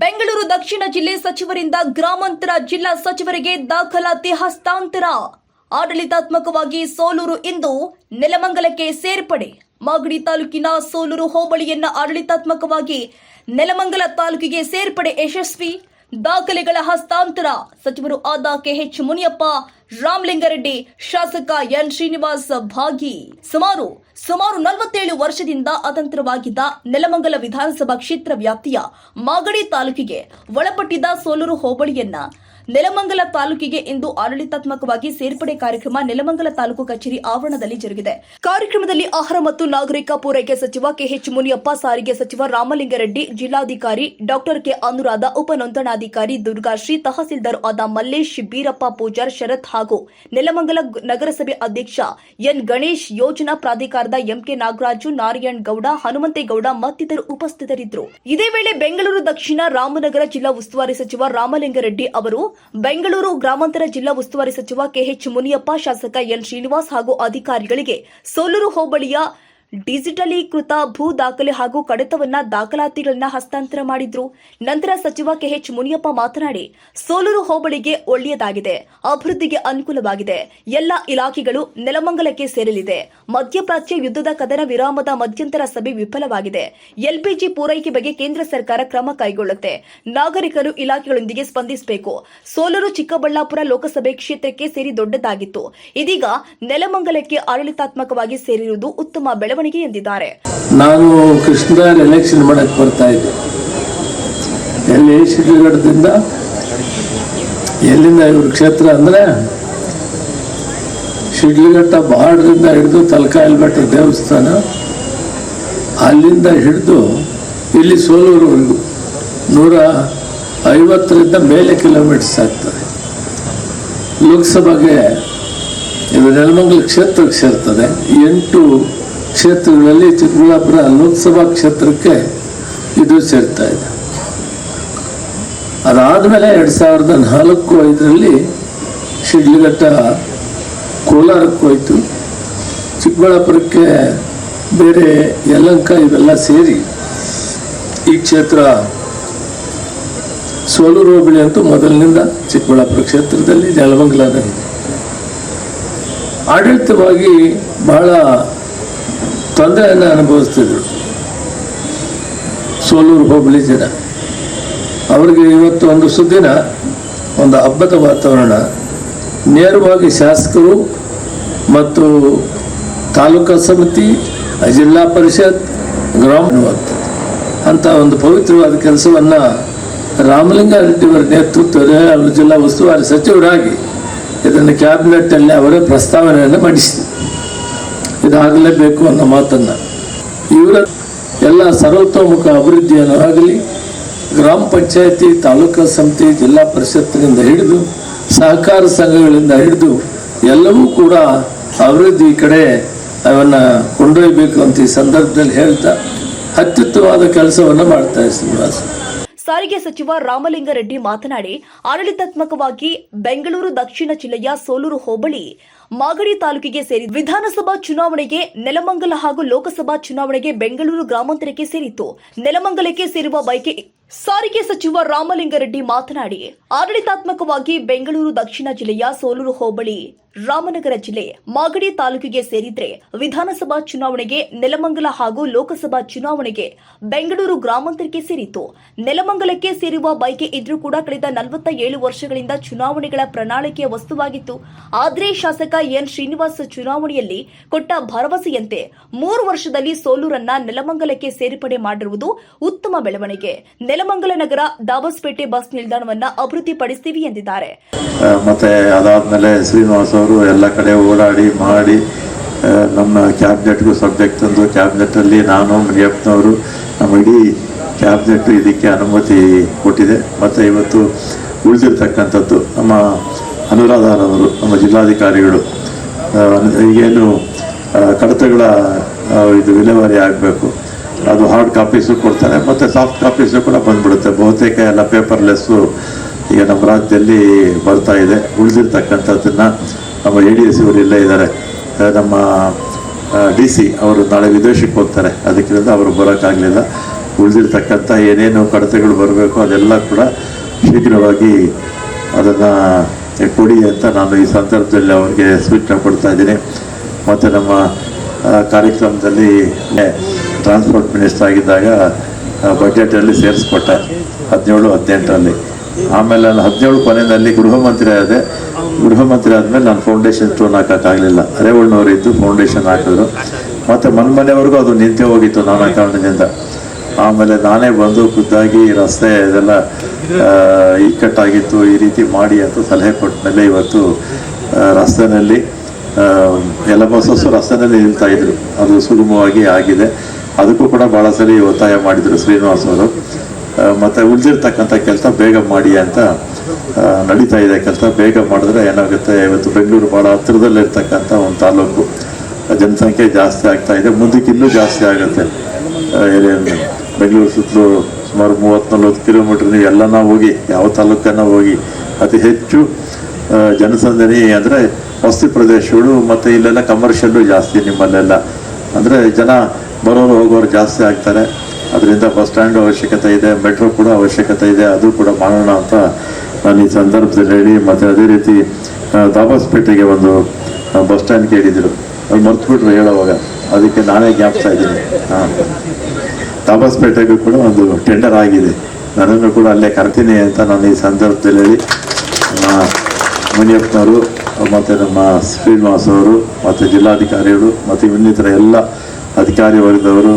ಬೆಂಗಳೂರು ದಕ್ಷಿಣ ಜಿಲ್ಲೆ ಸಚಿವರಿಂದ ಗ್ರಾಮಾಂತರ ಜಿಲ್ಲಾ ಸಚಿವರಿಗೆ ದಾಖಲಾತಿ ಹಸ್ತಾಂತರ. ಆಡಳಿತಾತ್ಮಕವಾಗಿ ಸೋಲೂರು ಇಂದು ನೆಲಮಂಗಲಕ್ಕೆ ಸೇರ್ಪಡೆ. ಮಾಗಡಿ ತಾಲೂಕಿನ ಸೋಲೂರು ಹೋಬಳಿಯನ್ನ ಆಡಳಿತಾತ್ಮಕವಾಗಿ ನೆಲಮಂಗಲ ತಾಲೂಕಿಗೆ ಸೇರ್ಪಡೆ ಯಶಸ್ವಿ. ದಾಖಲೆಗಳ ಹಸ್ತಾಂತರ. ಸಚಿವರು ಆದ ಕೆಎಚ್ ಮುನಿಯಪ್ಪ, ರಾಮಲಿಂಗಾರೆಡ್ಡಿ, ಶಾಸಕ ಎನ್ ಶ್ರೀನಿವಾಸ್ ಭಾಗಿ. ಸುಮಾರು 47 ವರ್ಷದಿಂದ ಅತಂತ್ರವಾಗಿದ್ದ ನೆಲಮಂಗಲ ವಿಧಾನಸಭಾ ಕ್ಷೇತ್ರ ವ್ಯಾಪ್ತಿಯ ಮಾಗಡಿ ತಾಲೂಕಿಗೆ ಒಳಪಟ್ಟಿದ್ದ ಸೋಲೂರು ಹೋಬಳಿಯನ್ನ ನೆಲಮಂಗಲ ತಾಲೂಕಿಗೆ ಇಂದು ಆಡಳಿತಾತ್ಮಕವಾಗಿ ಸೇರ್ಪಡೆ ಕಾರ್ಯಕ್ರಮ ನೆಲಮಂಗಲ ತಾಲೂಕು ಕಚೇರಿ ಆವರಣದಲ್ಲಿ ಜರುಗಿದೆ. ಕಾರ್ಯಕ್ರಮದಲ್ಲಿ ಆಹಾರ ಮತ್ತು ನಾಗರಿಕ ಪೂರೈಕೆ ಸಚಿವ ಕೆಎಚ್ ಮುನಿಯಪ್ಪ, ಸಾರಿಗೆ ಸಚಿವ ರಾಮಲಿಂಗಾರೆಡ್ಡಿ, ಜಿಲ್ಲಾಧಿಕಾರಿ ಡಾಕ್ಟರ್ ಕೆ ಅನುರಾಧ, ಉಪನೋಂದಣಾಧಿಕಾರಿ ದುರ್ಗಾಶ್ರೀ, ತಹಸೀಲ್ದಾರ್ ಆದ ಮಲ್ಲೇಶ್, ಬೀರಪ್ಪ ಪೂಜಾರ್, ಶರತ್ ಹಾಗೂ ನೆಲಮಂಗಲ ನಗರಸಭೆ ಅಧ್ಯಕ್ಷ ಎನ್ ಗಣೇಶ್, ಯೋಜನಾ ಪ್ರಾಧಿಕಾರದ ಎಂಕೆ ನಾಗರಾಜು, ನಾರಾಯಣ್ ಗೌಡ, ಹನುಮಂತೇಗೌಡ ಮತ್ತಿತರರು ಉಪಸ್ಥಿತರಿದ್ದರು. ಇದೇ ವೇಳೆ ಬೆಂಗಳೂರು ದಕ್ಷಿಣ ರಾಮನಗರ ಜಿಲ್ಲಾ ಉಸ್ತುವಾರಿ ಸಚಿವ ರಾಮಲಿಂಗಾರೆಡ್ಡಿ ಅವರು, ಬೆಂಗಳೂರು ಗ್ರಾಮಾಂತರ ಜಿಲ್ಲಾ ಉಸ್ತುವಾರಿ ಸಚಿವ ಕೆಎಚ್ ಮುನಿಯಪ್ಪ, ಶಾಸಕ ಎನ್ ಶ್ರೀನಿವಾಸ್ ಹಾಗೂ ಅಧಿಕಾರಿಗಳಿಗೆ ಸೋಲೂರು ಹೋಬಳಿಯ ಡಿಜಿಟಲೀಕೃತ ಭೂ ದಾಖಲೆ ಹಾಗೂ ಕಡತವನ್ನ ದಾಖಲಾತಿಗಳನ್ನ ಹಸ್ತಾಂತರ ಮಾಡಿದ್ರು. ನಂತರ ಸಚಿವ ಕೆಎಚ್ ಮುನಿಯಪ್ಪ ಮಾತನಾಡಿ, ಸೋಲೂರು ಹೋಬಳಿಗೆ ಒಳ್ಳೆಯದಾಗಿದೆ, ಅಭಿವೃದ್ಧಿಗೆ ಅನುಕೂಲವಾಗಿದೆ. ಎಲ್ಲ ಇಲಾಖೆಗಳು ನೆಲಮಂಗಲಕ್ಕೆ ಸೇರಲಿದೆ. ಮಧ್ಯಪ್ರಾಚ್ಯ ಯುದ್ಧದ ಕದನ ವಿರಾಮದ ಮಧ್ಯಂತರ ಸಭೆ ವಿಫಲವಾಗಿದೆ. ಎಲ್ಪಿಜಿ ಪೂರೈಕೆ ಬಗ್ಗೆ ಕೇಂದ್ರ ಸರ್ಕಾರ ಕ್ರಮ ಕೈಗೊಳ್ಳುತ್ತೆ. ನಾಗರಿಕರು ಇಲಾಖೆಗಳೊಂದಿಗೆ ಸ್ಪಂದಿಸಬೇಕು. ಸೋಲೂರು ಚಿಕ್ಕಬಳ್ಳಾಪುರ ಲೋಕಸಭೆ ಕ್ಷೇತ್ರಕ್ಕೆ ಸೇರಿ ದೊಡ್ಡದಾಗಿತ್ತು. ಇದೀಗ ನೆಲಮಂಗಲಕ್ಕೆ ಆಡಳಿತಾತ್ಮಕವಾಗಿ ಸೇರಿರುವುದು ಉತ್ತಮ ಬೆಳವಣಿಗೆ ಎಂದಿದ್ದಾರೆ. ನಾನು ಕೃಷ್ಣರಾಯರ್ ಎಲೆಕ್ಷನ್ ಮಾಡಕ್ಕೆ ಬರ್ತಾ ಇದ್ದೆ. ಎಲ್ಲಿ ಶಿಡ್ಲಘಟ್ಟದಿಂದ, ಎಲ್ಲಿಂದ ಇವ್ರ ಕ್ಷೇತ್ರ ಅಂದ್ರೆ ಶಿಡ್ಲಘಟ್ಟ ಬಾರ್ಡ್ರಿಂದ ಹಿಡಿದು ತಲಕಾಯಲ್ ಬೆಟ್ಟ ದೇವಸ್ಥಾನ, ಅಲ್ಲಿಂದ ಹಿಡಿದು ಇಲ್ಲಿ ಸೋಲೂರುವರೆಗೂ 150ರಿಂದ ಮೇಲೆ ಕಿಲೋಮೀಟರ್ಸ್ ಆಗ್ತದೆ. ಲೋಕಸಭೆಗೆ ಇದು ನೆಲಮಂಗಲ ಕ್ಷೇತ್ರಕ್ಕೆ ಸೇರ್ತದೆ. 8 ಕ್ಷೇತ್ರಗಳಲ್ಲಿ ಚಿಕ್ಕಬಳ್ಳಾಪುರ ಲೋಕಸಭಾ ಕ್ಷೇತ್ರಕ್ಕೆ ಇದು ಸೇರ್ತಾ ಇದೆ. ಅದಾದಮೇಲೆ 2004-05ರಲ್ಲಿ ಶಿಡ್ಲಘಟ್ಟ ಕೋಲಾರಕ್ಕೆ ಹೋಯಿತು. ಚಿಕ್ಕಬಳ್ಳಾಪುರಕ್ಕೆ ಬೇರೆ ಯಲಹಂಕ ಇವೆಲ್ಲ ಸೇರಿ ಈ ಕ್ಷೇತ್ರ ಸೋಲೂರು ಹೋಬಳಿ ಅಂತೂ ಮೊದಲಿನಿಂದ ಚಿಕ್ಕಬಳ್ಳಾಪುರ ಕ್ಷೇತ್ರದಲ್ಲಿ ನೆಲಮಂಗಲದಲ್ಲಿ ಆಡಳಿತವಾಗಿ ಬಹಳ ತೊಂದರೆಯನ್ನು ಅನುಭವಿಸ್ತಿದ್ರು ಸೋಲೂರು ಹೋಬಳಿ ಜನ. ಅವರಿಗೆ ಇವತ್ತು ಒಂದು ಸುದ್ದಿನ, ಒಂದು ಹಬ್ಬದ ವಾತಾವರಣ. ನೇರವಾಗಿ ಶಾಸಕರು ಮತ್ತು ತಾಲೂಕಾ ಸಮಿತಿ, ಜಿಲ್ಲಾ ಪರಿಷತ್, ಗ್ರಾಮ ಅಂತ ಒಂದು ಪವಿತ್ರವಾದ ಕೆಲಸವನ್ನು ರಾಮಲಿಂಗಾರೆಡ್ಡಿಯವರ ನೇತೃತ್ವದಲ್ಲಿ ಅವರು ಜಿಲ್ಲಾ ಉಸ್ತುವಾರಿ ಸಚಿವರಾಗಿ ಇದನ್ನು ಕ್ಯಾಬಿನೆಟ್ಟಲ್ಲಿ ಅವರೇ ಪ್ರಸ್ತಾವನೆಯನ್ನು ಮಂಡಿಸಿದರು. ಇದಾಗಲೇಬೇಕು ಅನ್ನೋ ಮಾತನ್ನು. ಇವರ ಎಲ್ಲ ಸರ್ವತೋಮುಖ ಅಭಿವೃದ್ಧಿಯನ್ನು ಆಗಲಿ, ಗ್ರಾಮ ಪಂಚಾಯತಿ, ತಾಲೂಕಾ ಸಮಿತಿ, ಜಿಲ್ಲಾ ಪರಿಷತ್ತಿನಿಂದ ಹಿಡಿದು ಸಹಕಾರ ಸಂಘಗಳಿಂದ ಹಿಡಿದು ಎಲ್ಲವೂ ಕೂಡ ಅಭಿವೃದ್ಧಿ ಕಡೆ ಅವನ್ನು ಕೊಂಡೊಯ್ಯಬೇಕು ಅಂತ ಈ ಸಂದರ್ಭದಲ್ಲಿ ಹೇಳ್ತಾ ಅತ್ಯುತ್ತಮವಾದ ಕೆಲಸವನ್ನು ಮಾಡ್ತಾ ಶ್ರೀನಿವಾಸ. ಸಾರಿಗೆ ಸಚಿವ ರಾಮಲಿಂಗಾರೆಡ್ಡಿ ಮಾತನಾಡಿ, ಆಡಳಿತಾತ್ಮಕವಾಗಿ ಬೆಂಗಳೂರು ದಕ್ಷಿಣ ಜಿಲ್ಲೆಯ ಸೋಲೂರು ಹೋಬಳಿ ಮಾಗಡಿ ತಾಲೂಕಿಗೆ ಸೇರಿ ವಿಧಾನಸಭಾ ಚುನಾವಣೆಗೆ ನೆಲಮಂಗಲ ಹಾಗೂ ಲೋಕಸಭಾ ಚುನಾವಣೆಗೆ ಬೆಂಗಳೂರು ಗ್ರಾಮಾಂತರಕ್ಕೆ ಸೇರಿತ್ತು. ನೆಲಮಂಗಲಕ್ಕೆ ಸೇರುವ ಬೈಕೆ ಸಾರಿಗೆ ಸಚಿವ ರಾಮಲಿಂಗಾರೆಡ್ಡಿ ಮಾತನಾಡಿ, ಆಡಳಿತಾತ್ಮಕವಾಗಿ ಬೆಂಗಳೂರು ದಕ್ಷಿಣ ಜಿಲ್ಲೆಯ ಸೋಲೂರು ಹೋಬಳಿ ರಾಮನಗರ ಜಿಲ್ಲೆ ಮಾಗಡಿ ತಾಲೂಕಿಗೆ ಸೇರಿದ್ರೆ ವಿಧಾನಸಭಾ ಚುನಾವಣೆಗೆ ನೆಲಮಂಗಲ ಹಾಗೂ ಲೋಕಸಭಾ ಚುನಾವಣೆಗೆ ಬೆಂಗಳೂರು ಗ್ರಾಮಾಂತರಕ್ಕೆ ಸೇರಿತ್ತು. ನೆಲಮಂಗಲಕ್ಕೆ ಸೇರುವ ಬೈಕೆ ಇದ್ರೂ ಕೂಡ ಕಳೆದ 47 ವರ್ಷಗಳಿಂದ ಚುನಾವಣೆಗಳ ಪ್ರಣಾಳಿಕೆಯ ವಸ್ತುವಾಗಿತ್ತು. ಆದರೆ ಶಾಸಕ ಎನ್ ಶ್ರೀನಿವಾಸ್ ಚುನಾವಣೆಯಲ್ಲಿ ಕೊಟ್ಟ ಭರವಸೆಯಂತೆ 3 ವರ್ಷದಲ್ಲಿ ಸೋಲೂರನ್ನ ನೆಲಮಂಗಲಕ್ಕೆ ಸೇರ್ಪಡೆ ಮಾಡಿರುವುದು ಉತ್ತಮ ಬೆಳವಣಿಗೆ. ನೆಲಮಂಗಲ ನಗರ ದಾಬಸ್ಪೇಟೆ ಬಸ್ ನಿಲ್ದಾಣವನ್ನ ಅಭಿವೃದ್ಧಿಪಡಿಸುತ್ತೀವಿ ಎಂದಿದ್ದಾರೆ. ಮತ್ತೆ ಅದಾದ್ಮೇಲೆ ಶ್ರೀನಿವಾಸ್ ಅವರು ಎಲ್ಲ ಕಡೆ ಓಡಾಡಿ ಮಾಡಿ ನಮ್ಮ ಕ್ಯಾಬಿನೆಟ್ಗೂ ಸಬ್ಜೆಕ್ಟ್ ತಂದು ಕ್ಯಾಬಿನೆಟ್ಟಲ್ಲಿ ನಾನು ಮುನಿಯಪ್ಪನವರು ನಮ್ಮ ಇಡೀ ಕ್ಯಾಬಿನೆಟ್ ಇದಕ್ಕೆ ಅನುಮತಿ ಕೊಟ್ಟಿದೆ. ಮತ್ತು ಇವತ್ತು ಉಳಿದಿರ್ತಕ್ಕಂಥದ್ದು ನಮ್ಮ ಅನುರಾಧರವರು, ನಮ್ಮ ಜಿಲ್ಲಾಧಿಕಾರಿಗಳು, ಈಗೇನು ಕಡತಗಳ ಇದು ವಿಲೇವಾರಿ ಆಗಬೇಕು, ಅದು ಹಾರ್ಡ್ ಕಾಪೀಸು ಕೊಡ್ತಾರೆ ಮತ್ತು ಸಾಫ್ಟ್ ಕಾಪೀಸು ಕೂಡ ಬಂದ್ಬಿಡುತ್ತೆ. ಬಹುತೇಕ ಎಲ್ಲ ಪೇಪರ್ಲೆಸ್ಸು ಈಗ ನಮ್ಮ ರಾಜ್ಯದಲ್ಲಿ ಬರ್ತಾ ಇದೆ. ಉಳಿದಿರ್ತಕ್ಕಂಥದ್ದನ್ನು ನಮ್ಮ ADS ಇವರು ಇಲ್ಲೇ ಇದ್ದಾರೆ, ನಮ್ಮ DC ಅವರು ನಾಳೆ ವಿದೇಶಕ್ಕೆ ಹೋಗ್ತಾರೆ, ಅದಕ್ಕಿಂತ ಅವರು ಬರೋಕ್ಕಾಗಲಿಲ್ಲ. ಉಳಿದಿರ್ತಕ್ಕಂಥ ಏನೇನು ಕಡತಗಳು ಬರಬೇಕು ಅದೆಲ್ಲ ಕೂಡ ಶೀಘ್ರವಾಗಿ ಅದನ್ನು ಕೊಡಿ ಅಂತ ನಾನು ಈ ಸಂದರ್ಭದಲ್ಲಿ ಅವರಿಗೆ ಸೂಚನೆ ಕೊಡ್ತಾ ಇದ್ದೀನಿ. ಮತ್ತು ನಮ್ಮ ಕಾರ್ಯಕ್ರಮದಲ್ಲಿ ಟ್ರಾನ್ಸ್ಪೋರ್ಟ್ ಮಿನಿಸ್ಟರ್ ಆಗಿದ್ದಾಗ ಬಜೆಟಲ್ಲಿ ಸೇರಿಸ್ಕೊಟ್ಟೆ 17-18ರಲ್ಲಿ. ಆಮೇಲೆ ನಾನು 17 ಕೊನೆಯಲ್ಲಿ ಗೃಹ ಮಂತ್ರಿ ಆದೆ. ಗೃಹ ಮಂತ್ರಿ ಆದಮೇಲೆ ನಾನು ಫೌಂಡೇಶನ್ ಸ್ಟೋನ್ ಹಾಕೋಕ್ಕಾಗಲಿಲ್ಲ. ಅರೇವಣ್ಣವರು ಇದ್ದು ಫೌಂಡೇಶನ್ ಹಾಕಿದ್ರು. ಮತ್ತು ಮನೆವರೆಗೂ ಅದು ನಿಂತೇ ಹೋಗಿತ್ತು ನಾನಾ ಕಾರಣದಿಂದ. ಆಮೇಲೆ ನಾನೇ ಬಂದು ಖುದ್ದಾಗಿ ರಸ್ತೆ ಇದೆಲ್ಲ ಇಕ್ಕಟ್ಟಾಗಿತ್ತು, ಈ ರೀತಿ ಮಾಡಿ ಅಂತ ಸಲಹೆ ಕೊಟ್ಟ ಮೇಲೆ ಇವತ್ತು ರಸ್ತೆಯಲ್ಲಿ ಎಲ್ಲ ಬಸ್ಸು ರಸ್ತೆಯಲ್ಲಿ ನಿಲ್ತಾ ಇದ್ರು. ಅದು ಸುಗಮವಾಗಿ ಆಗಿದೆ. ಅದಕ್ಕೂ ಕೂಡ ಭಾಳ ಸರಿ ಒತ್ತಾಯ ಮಾಡಿದರು ಶ್ರೀನಿವಾಸ್ ಅವರು. ಮತ್ತು ಉಳಿದಿರ್ತಕ್ಕಂಥ ಕೆಲಸ ಬೇಗ ಮಾಡಿ ಅಂತ ನಡೀತಾ ಇದೆ. ಕೆಲಸ ಬೇಗ ಮಾಡಿದ್ರೆ ಏನಾಗುತ್ತೆ, ಇವತ್ತು ಬೆಂಗಳೂರು ಭಾಳ ಹತ್ತಿರದಲ್ಲಿರ್ತಕ್ಕಂಥ ಒಂದು ತಾಲೂಕು, ಜನಸಂಖ್ಯೆ ಜಾಸ್ತಿ ಆಗ್ತಾ ಇದೆ, ಮುಂದಕ್ಕೆ ಇನ್ನೂ ಜಾಸ್ತಿ ಆಗುತ್ತೆ. ಬೆಂಗಳೂರು ಸುತ್ತಲೂ ಸುಮಾರು 30-40 ಕಿಲೋಮೀಟ್ರ್ ನೀವು ಎಲ್ಲನ ಹೋಗಿ, ಯಾವ ತಾಲೂಕನ್ನ ಹೋಗಿ, ಅತಿ ಹೆಚ್ಚು ಜನಸಂದಣಿ ಅಂದರೆ ವಸತಿ ಪ್ರದೇಶಗಳು, ಮತ್ತು ಇಲ್ಲೆಲ್ಲ ಕಮರ್ಷಿಯಲ್ಲು ಜಾಸ್ತಿ ನಿಮ್ಮಲ್ಲೆಲ್ಲ. ಅಂದರೆ ಜನ ಬರೋರು ಹೋಗೋರು ಜಾಸ್ತಿ ಆಗ್ತಾರೆ. ಅದರಿಂದ ಬಸ್ ಸ್ಟ್ಯಾಂಡ್ ಅವಶ್ಯಕತೆ ಇದೆ, ಮೆಟ್ರೋ ಕೂಡ ಅವಶ್ಯಕತೆ ಇದೆ. ಅದು ಕೂಡ ಮಾಡೋಣ ಅಂತ ನಾನು ಈ ಸಂದರ್ಭದಲ್ಲಿ ಹೇಳಿ, ಮತ್ತು ಅದೇ ರೀತಿ ದಾಬಾಸ್ಪೇಟೆಗೆ ಒಂದು ಬಸ್ ಸ್ಟ್ಯಾಂಡ್ ಕೇಳಿದ್ರು, ಅದು ಮರ್ತ್ಬಿಟ್ರು ಹೇಳೋವಾಗ. ಅದಕ್ಕೆ ನಾನೇ ಜ್ಞಾಪಿಸ್ತಾ ಇದ್ದೀನಿ. ದಾಬಾಸ್ಪೇಟೆಗೂ ಕೂಡ ಒಂದು ಟೆಂಡರ್ ಆಗಿದೆ, ನನ್ನನ್ನು ಕೂಡ ಅಲ್ಲೇ ಕರ್ತೀನಿ ಅಂತ ನಾನು ಈ ಸಂದರ್ಭದಲ್ಲಿ ಹೇಳಿ, ಮುನಿಯಪ್ಪನವರು ಮತ್ತು ನಮ್ಮ ಶ್ರೀನಿವಾಸ್ ಅವರು ಮತ್ತು ಜಿಲ್ಲಾಧಿಕಾರಿಗಳು ಮತ್ತು ಇನ್ನಿತರ ಎಲ್ಲ ಅಧಿಕಾರಿ ವರ್ಗದವರು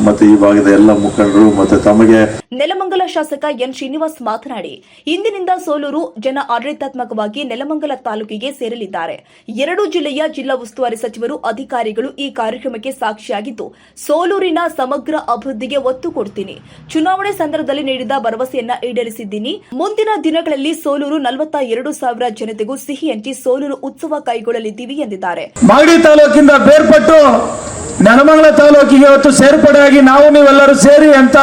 ಮತ್ತು ಈ ಭಾಗದ ಎಲ್ಲ ಮುಖಂಡರು ಮತ್ತು ತಮಗೆ. ನೆಲಮಂಗಲ ಶಾಸಕ ಎನ್ ಶ್ರೀನಿವಾಸ್ ಮಾತನಾಡಿ, ಇಂದಿನಿಂದ ಸೋಲೂರು ಜನ ಆಡಳಿತಾತ್ಮಕವಾಗಿ ನೆಲಮಂಗಲ ತಾಲೂಕಿಗೆ ಸೇರಲಿದ್ದಾರೆ. 2 ಜಿಲ್ಲೆಯ ಜಿಲ್ಲಾ ಉಸ್ತುವಾರಿ ಸಚಿವರು, ಅಧಿಕಾರಿಗಳು ಈ ಕಾರ್ಯಕ್ರಮಕ್ಕೆ ಸಾಕ್ಷಿಯಾಗಿದ್ದು, ಸೋಲೂರಿನ ಸಮಗ್ರ ಅಭಿವೃದ್ಧಿಗೆ ಒತ್ತು ಕೊಡ್ತೀನಿ. ಚುನಾವಣೆ ಸಂದರ್ಭದಲ್ಲಿ ನೀಡಿದ ಭರವಸೆಯನ್ನ ಈಡೇರಿಸಿದ್ದೀನಿ. ಮುಂದಿನ ದಿನಗಳಲ್ಲಿ ಸೋಲೂರು 42,000 ಜನತೆಗೂ ಸಿಹಿ ಹಂಚಿ ಸೋಲೂರು ಉತ್ಸವ ಕೈಗೊಳ್ಳಲಿದ್ದೀವಿ ಎಂದಿದ್ದಾರೆ. ಮಾಗಡಿ ತಾಲೂಕಿಂದ ಬೇರ್ಪಟ್ಟು ನೆಲಮಂಗಲ ತಾಲೂಕಿಗೆ ಇವತ್ತು ಸೇರ್ಪಡೆಯಾಗಿ ನಾವು ನೀವೆಲ್ಲರೂ ಸೇರಿ ಅಂತ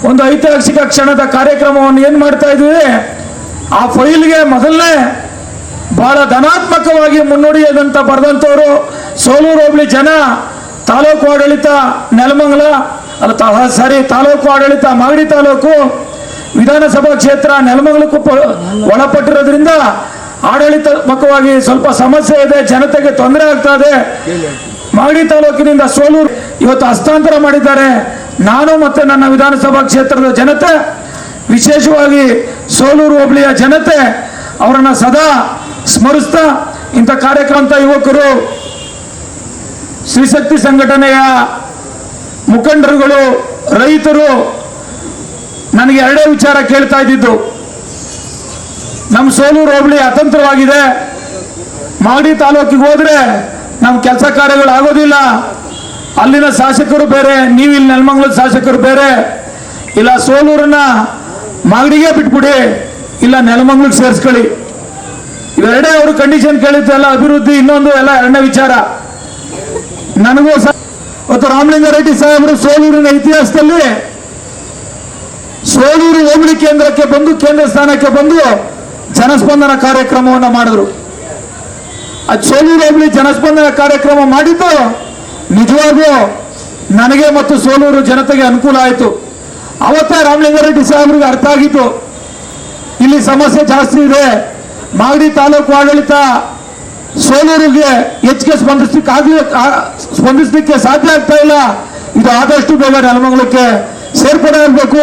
ಒಂದು ಐತಿಹಾಸಿಕ ಕ್ಷಣದ ಕಾರ್ಯಕ್ರಮವನ್ನು ಏನ್ ಮಾಡ್ತಾ ಇದ್ದೀವಿ, ಆ ಫೈಲ್ಗೆ ಮೊದಲನೇ ಬಹಳ ಧನಾತ್ಮಕವಾಗಿ ಮುನ್ನುಡಿಯದಂತ ಬರೆದಂತವರು ಸೋಲೂರು ಹೋಬಳಿ ಜನ. ತಾಲೂಕು ಆಡಳಿತ ನೆಲಮಂಗಲ ತಾಲೂಕು ಆಡಳಿತ ಮಾಗಡಿ ತಾಲೂಕು ವಿಧಾನಸಭಾ ಕ್ಷೇತ್ರ ನೆಲಮಂಗಲಕ್ಕೂ ಒಳಪಟ್ಟಿರೋದ್ರಿಂದ ಆಡಳಿತಾತ್ಮಕವಾಗಿ ಸ್ವಲ್ಪ ಸಮಸ್ಯೆ ಇದೆ, ಜನತೆಗೆ ತೊಂದರೆ ಆಗ್ತಾ ಇದೆ. ಮಾಗಡಿ ತಾಲೂಕಿನಿಂದ ಸೋಲೂರು ಇವತ್ತು ಹಸ್ತಾಂತರ ಮಾಡಿದ್ದಾರೆ. ನಾನು ಮತ್ತೆ ನನ್ನ ವಿಧಾನಸಭಾ ಕ್ಷೇತ್ರದ ಜನತೆ, ವಿಶೇಷವಾಗಿ ಸೋಲೂರು ಹೋಬಳಿಯ ಜನತೆ ಅವರನ್ನ ಸದಾ ಸ್ಮರಿಸ್ತಾ, ಇಂಥ ಕಾರ್ಯಕ್ರಮ ಯುವಕರು, ಶ್ರೀಶಕ್ತಿ ಸಂಘಟನೆಯ ಮುಖಂಡರುಗಳು, ರೈತರು ನನಗೆ 2 ವಿಚಾರ ಕೇಳ್ತಾ ಇದ್ದಿದ್ದು. ನಮ್ಮ ಸೋಲೂರು ಹೋಬಳಿ ಅತಂತ್ರವಾಗಿದೆ, ಮಾಗಡಿ ತಾಲೂಕಿಗೆ ಹೋದ್ರೆ ನಮ್ಮ ಕೆಲಸ ಕಾರ್ಯಗಳು ಆಗೋದಿಲ್ಲ, ಅಲ್ಲಿನ ಶಾಸಕರು ಬೇರೆ, ನೀವು ಇಲ್ಲಿ ನೆಲಮಂಗಲದ ಶಾಸಕರು ಬೇರೆ, ಇಲ್ಲ ಸೋಲೂರನ್ನ ಮಾಗಡಿಗೆ ಬಿಟ್ಬಿಡಿ, ಇಲ್ಲ ನೆಲಮಂಗಲಕ್ಕೆ ಸೇರಿಸ್ಕೊಳ್ಳಿ. ಇವೆರಡೇ ಅವರು ಕಂಡೀಷನ್ ಕೇಳಿದ್ದೆಲ್ಲ ಅಭಿವೃದ್ಧಿ. ಇನ್ನೊಂದು ಎಲ್ಲ 2ನೇ ವಿಚಾರ, ನನಗೂ ಇವತ್ತು ರಾಮಲಿಂಗಾರೆಡ್ಡಿ ಸಾಹೇಬರು ಸೋಲೂರಿನ ಇತಿಹಾಸದಲ್ಲಿ ಸೋಲೂರು ಹೋಬಳಿ ಕೇಂದ್ರಕ್ಕೆ ಬಂದು, ಕೇಂದ್ರ ಸ್ಥಾನಕ್ಕೆ ಬಂದು ಜನಸ್ಪಂದನ ಕಾರ್ಯಕ್ರಮವನ್ನು ಮಾಡಿದ್ರು. ಅದು ಸೋಲೂರು ಹೋಬಳಿ ಜನಸ್ಪಂದನ ಕಾರ್ಯಕ್ರಮ ಮಾಡಿದ್ದು ನಿಜವಾಗೂ ನನಗೆ ಮತ್ತು ಸೋಲೂರು ಜನತೆಗೆ ಅನುಕೂಲ ಆಯಿತು. ಅವತ್ತೇ ರಾಮಲಿಂಗಾರೆಡ್ಡಿ ಸಾಹೇಬರಿಗೆ ಅರ್ಥ ಆಗಿತ್ತು, ಇಲ್ಲಿ ಸಮಸ್ಯೆ ಜಾಸ್ತಿ ಇದೆ, ಮಾಗಡಿ ತಾಲೂಕು ಆಡಳಿತ ಸೋಲೂರಿಗೆ ಹೆಚ್ಚಿಗೆ ಸ್ಪಂದಿಸಲಿಕ್ಕೆ ಸಾಧ್ಯ ಆಗ್ತಾ ಇಲ್ಲ, ಇದು ಆದಷ್ಟು ಬೇಗ ನೆಲಮಂಗಲಕ್ಕೆ ಸೇರ್ಪಡೆ ಆಗಬೇಕು,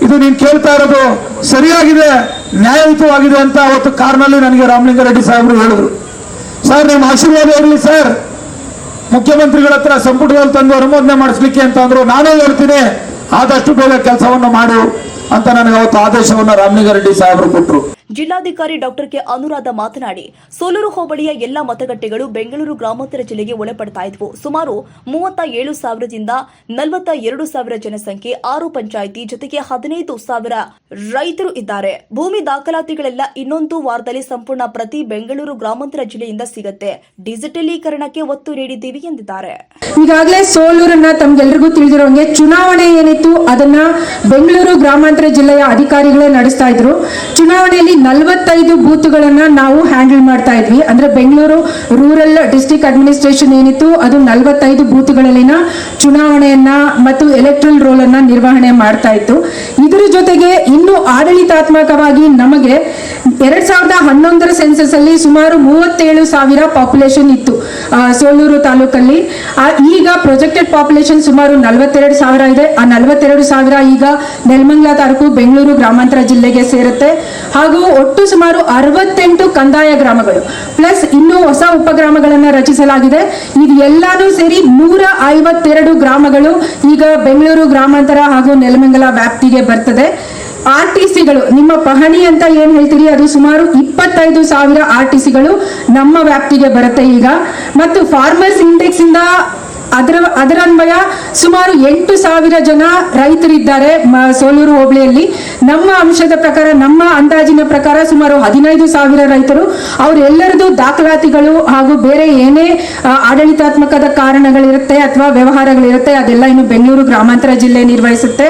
ಇದು ನೀನು ಕೇಳ್ತಾ ಇರೋದು ಸರಿಯಾಗಿದೆ, ನ್ಯಾಯಯುತವಾಗಿದೆ ಅಂತ ಅವತ್ತು ಕಾರ್ನಲ್ಲಿ ನನಗೆ ರಾಮಲಿಂಗಾರೆಡ್ಡಿ ಸಾಹೇಬರು ಹೇಳಿದ್ರು. ಸರ್, ನಿಮ್ಮ ಆಶೀರ್ವಾದ ಇರಲಿ ಸರ್, ಮುಖ್ಯಮಂತ್ರಿಗಳ ಹತ್ರ ಸಂಪುಟದಲ್ಲಿ ತಂದು ಅನುಮೋದನೆ ಮಾಡಿಸ್ಲಿಕ್ಕೆ ಅಂತ ಅಂದ್ರು. ನಾನೇ ಹೇಳ್ತೀನಿ, ಆದಷ್ಟು ಬೇಗ ಕೆಲಸವನ್ನು ಮಾಡು ಅಂತ ನನಗೆ ಅವತ್ತು ಆದೇಶವನ್ನು ರಾಮಲಿಂಗಾರೆಡ್ಡಿ ಸಾಹೇಬರು ಕೊಟ್ಟರು. ಜಿಲ್ಲಾಧಿಕಾರಿ ಡಾಕ್ಟರ್ ಕೆ ಅನುರಾಧ ಮಾತನಾಡಿ, ಸೋಲೂರು ಹೋಬಳಿಯ ಎಲ್ಲಾ ಮತಗಟ್ಟೆಗಳು ಬೆಂಗಳೂರು ಗ್ರಾಮಾಂತರ ಜಿಲ್ಲೆಗೆ ಒಳಪಡ್ತಾ ಇದ್ವು. ಸುಮಾರು 37,000ದಿಂದ 42,000 ಜನಸಂಖ್ಯೆ, 6 ಪಂಚಾಯಿತಿ, ಜೊತೆಗೆ 15,000 ರೈತರು ಇದ್ದಾರೆ. ಭೂಮಿ ದಾಖಲಾತಿಗಳೆಲ್ಲ ಇನ್ನೊಂದು ವಾರದಲ್ಲಿ ಸಂಪೂರ್ಣ ಪ್ರತಿ ಬೆಂಗಳೂರು ಗ್ರಾಮಾಂತರ ಜಿಲ್ಲೆಯಿಂದ ಸಿಗುತ್ತೆ. ಡಿಜಿಟಲೀಕರಣಕ್ಕೆ ಒತ್ತು ನೀಡಿದ್ದೀವಿ ಎಂದಿದ್ದಾರೆ. ಈಗಾಗಲೇ ಸೋಲೂರನ್ನ ತಮ್ಗೆಲ್ರಿಗೂ ತಿಳಿದಿರೋಂಗೆ ಚುನಾವಣೆ ಏನಿತ್ತು ಅದನ್ನ ಬೆಂಗಳೂರು ಗ್ರಾಮಾಂತರ ಜಿಲ್ಲೆಯ ಅಧಿಕಾರಿಗಳೇ ನಡೆಸ್ತಾ ಇದ್ರು. ಚುನಾವಣೆಯಲ್ಲಿ 45 ಬೂತ್ಗಳನ್ನ ನಾವು ಹ್ಯಾಂಡಲ್ ಮಾಡ್ತಾ ಇದ್ವಿ. ಅಂದ್ರೆ ಬೆಂಗಳೂರು ರೂರಲ್ ಡಿಸ್ಟ್ರಿಕ್ಟ್ ಅಡ್ಮಿನಿಸ್ಟ್ರೇಷನ್ ಏನಿತ್ತು ಅದು 45 ಬೂತ್ಗಳಲ್ಲಿನ ಚುನಾವಣೆಯನ್ನ ಮತ್ತು ಎಲೆಕ್ಟ್ರಲ್ ರೋಲ್ ಅನ್ನ ನಿರ್ವಹಣೆ ಮಾಡ್ತಾ ಇತ್ತು. ಇದರ ಜೊತೆಗೆ ಇನ್ನು ಆಡಳಿತಾತ್ಮಕವಾಗಿ ನಮಗೆ 2011 ಸೆನ್ಸಸ್ ಅಲ್ಲಿ ಸುಮಾರು 37,000 ಪಾಪ್ಯುಲೇಷನ್ ಇತ್ತು ಸೋಲೂರು ತಾಲೂಕಲ್ಲಿ. ಈಗ ಪ್ರೊಜೆಕ್ಟೆಡ್ ಪಾಪ್ಯುಲೇಷನ್ ಸುಮಾರು 42,000 ಇದೆ. ಆ 42,000 ಈಗ ನೆಲಮಂಗಲ ತಾಲೂಕು ಬೆಂಗಳೂರು ಗ್ರಾಮಾಂತರ ಜಿಲ್ಲೆಗೆ ಸೇರುತ್ತೆ. ಹಾಗೂ ಒಟ್ಟು ಸುಮಾರು 68 ಕಂದಾಯ ಗ್ರಾಮಗಳು ಪ್ಲಸ್ ಇನ್ನೂ ಹೊಸ ಉಪಗ್ರಾಮಗಳನ್ನ ರಚಿಸಲಾಗಿದೆ. ಇದು ಎಲ್ಲಾನು ಸೇರಿ 152 ಗ್ರಾಮಗಳು ಈಗ ಬೆಂಗಳೂರು ಗ್ರಾಮಾಂತರ ಹಾಗೂ ನೆಲಮಂಗಲ ವ್ಯಾಪ್ತಿಗೆ ಬರ್ತದೆ. RTCಗಳು ನಿಮ್ಮ ಪಹಣಿ ಅಂತ ಏನ್ ಹೇಳ್ತೀರಿ ಅದು ಸುಮಾರು 25,000 RTCಗಳು ನಮ್ಮ ವ್ಯಾಪ್ತಿಗೆ ಬರುತ್ತೆ ಈಗ. ಮತ್ತು ಫಾರ್ಮರ್ಸ್ ಇಂಡೆಕ್ಸ್ ಇಂದ ಅದರನ್ವಯ ಸುಮಾರು 8,000 ಜನ ರೈತರಿದ್ದಾರೆ ಸೋಲೂರು ಹೋಬಳಿಯಲ್ಲಿ. ನಮ್ಮ ಅಂಶದ ಪ್ರಕಾರ, ನಮ್ಮ ಅಂದಾಜಿನ ಪ್ರಕಾರ ಸುಮಾರು 15,000 ರೈತರು. ಅವರೆಲ್ಲರದು ದಾಖಲಾತಿಗಳು ಹಾಗೂ ಬೇರೆ ಏನೇ ಆಡಳಿತಾತ್ಮಕದ ಕಾರಣಗಳಿರುತ್ತೆ ಅಥವಾ ವ್ಯವಹಾರಗಳಿರುತ್ತೆ ಅದೆಲ್ಲ ಇನ್ನು ಬೆಂಗಳೂರು ಗ್ರಾಮಾಂತರ ಜಿಲ್ಲೆ ನಿರ್ವಹಿಸುತ್ತೆ.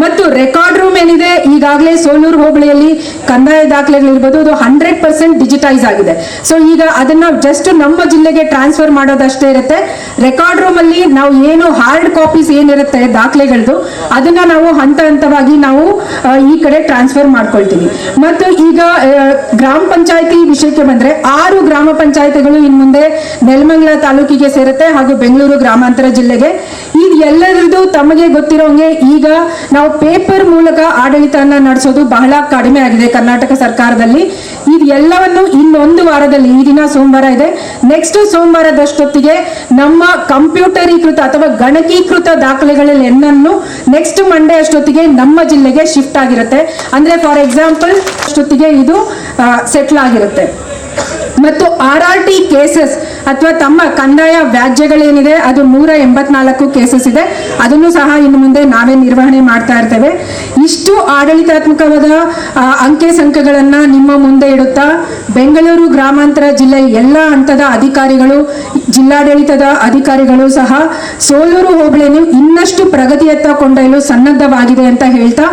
ಮತ್ತು ರೆಕಾರ್ಡ್ ರೂಮ್ ಏನಿದೆ ಈಗಾಗಲೇ ಸೋಲೂರು ಹೋಬಳಿಯಲ್ಲಿ ಕಂದಾಯ ದಾಖಲೆಗಳಿರ್ಬೋದು ಅದು 100% ಡಿಜಿಟೈಸ್ ಆಗಿದೆ. ಸೊ ಈಗ ಅದನ್ನ ಜಸ್ಟ್ ನಮ್ಮ ಜಿಲ್ಲೆಗೆ ಟ್ರಾನ್ಸ್ಫರ್ ಮಾಡೋದಷ್ಟೇ ಇರುತ್ತೆ. ರೆಕಾರ್ಡ್ ರೂಮ್ ಅಲ್ಲಿ ನಾವು ಏನು ಹಾರ್ಡ್ ಕಾಪೀಸ್ ಏನಿರುತ್ತೆ ದಾಖಲೆಗಳದು ಅದನ್ನ ನಾವು ಹಂತ ಹಂತವಾಗಿ ನಾವು ಈ ಕಡೆ ಟ್ರಾನ್ಸ್ಫರ್ ಮಾಡ್ಕೊಳ್ತೀವಿ. ಮತ್ತು ಈಗ ಗ್ರಾಮ ಪಂಚಾಯತಿ ವಿಷಯಕ್ಕೆ ಬಂದ್ರೆ 6 ಗ್ರಾಮ ಪಂಚಾಯತಿಗಳು ಇನ್ ಮುಂದೆ ನೆಲಮಂಗಲ ತಾಲೂಕಿಗೆ ಸೇರುತ್ತೆ ಹಾಗೂ ಬೆಂಗಳೂರು ಗ್ರಾಮಾಂತರ ಜಿಲ್ಲೆಗೆ. ಇದು ಎಲ್ಲರದ್ದು ತಮಗೆ ಗೊತ್ತಿರೋಂಗೆ ಈಗ ನಾವು ಪೇಪರ್ ಮೂಲಕ ಆಡಳಿತವನ್ನ ನಡೆಸೋದು ಬಹಳ ಕಡಿಮೆ ಆಗಿದೆ ಕರ್ನಾಟಕ ಸರ್ಕಾರದಲ್ಲಿ. ಇದು ಎಲ್ಲವನ್ನು ಇನ್ನೊಂದು ವಾರದಲ್ಲಿ, ಈ ದಿನ ಸೋಮವಾರ ಇದೆ, ನೆಕ್ಸ್ಟ್ ಸೋಮವಾರದಷ್ಟೊತ್ತಿಗೆ ನಮ್ಮ ಕಂಪ್ಯೂಟರೀಕೃತ ಅಥವಾ ಗಣಕೀಕೃತ ದಾಖಲೆಗಳಲ್ಲಿ ಏನನ್ನು ನೆಕ್ಸ್ಟ್ ಮಂಡೇ ಅಷ್ಟೊತ್ತಿಗೆ ನಮ್ಮ ಜಿಲ್ಲೆಗೆ ಶಿಫ್ಟ್ ಆಗಿರುತ್ತೆ. ಅಂದ್ರೆ ಫಾರ್ ಎಕ್ಸಾಂಪಲ್ ಅಷ್ಟೊತ್ತಿಗೆ ಇದು ಸೆಟ್ಲ್ ಆಗಿರುತ್ತೆ. ಮತ್ತು RRT ಕೇಸಸ್ ಅಥವಾ ತಮ್ಮ ಕಂದಾಯ ವ್ಯಾಜ್ಯಗಳೇನಿದೆ ಅದು 184 ಕೇಸಸ್ ಇದೆ. ಅದನ್ನು ಸಹ ಇನ್ನು ಮುಂದೆ ನಾವೇ ನಿರ್ವಹಣೆ ಮಾಡ್ತಾ ಇರ್ತೇವೆ. ಇಷ್ಟು ಆಡಳಿತಾತ್ಮಕವಾದ ಅಂಕೆ ಸಂಖ್ಯೆಗಳನ್ನ ನಿಮ್ಮ ಮುಂದೆ ಇಡುತ್ತಾ ಬೆಂಗಳೂರು ಗ್ರಾಮಾಂತರ ಜಿಲ್ಲೆ ಎಲ್ಲ ಹಂತದ ಅಧಿಕಾರಿಗಳು, ಜಿಲ್ಲಾಡಳಿತದ ಅಧಿಕಾರಿಗಳು ಸಹ ಸೋಲೂರು ಹೋಬಳಿಯನ್ನು ಇನ್ನಷ್ಟು ಪ್ರಗತಿಯತ್ತ ಕೊಂಡೊಯ್ಯಲು ಸನ್ನದ್ಧವಾಗಿದೆ ಅಂತ ಹೇಳ್ತಾ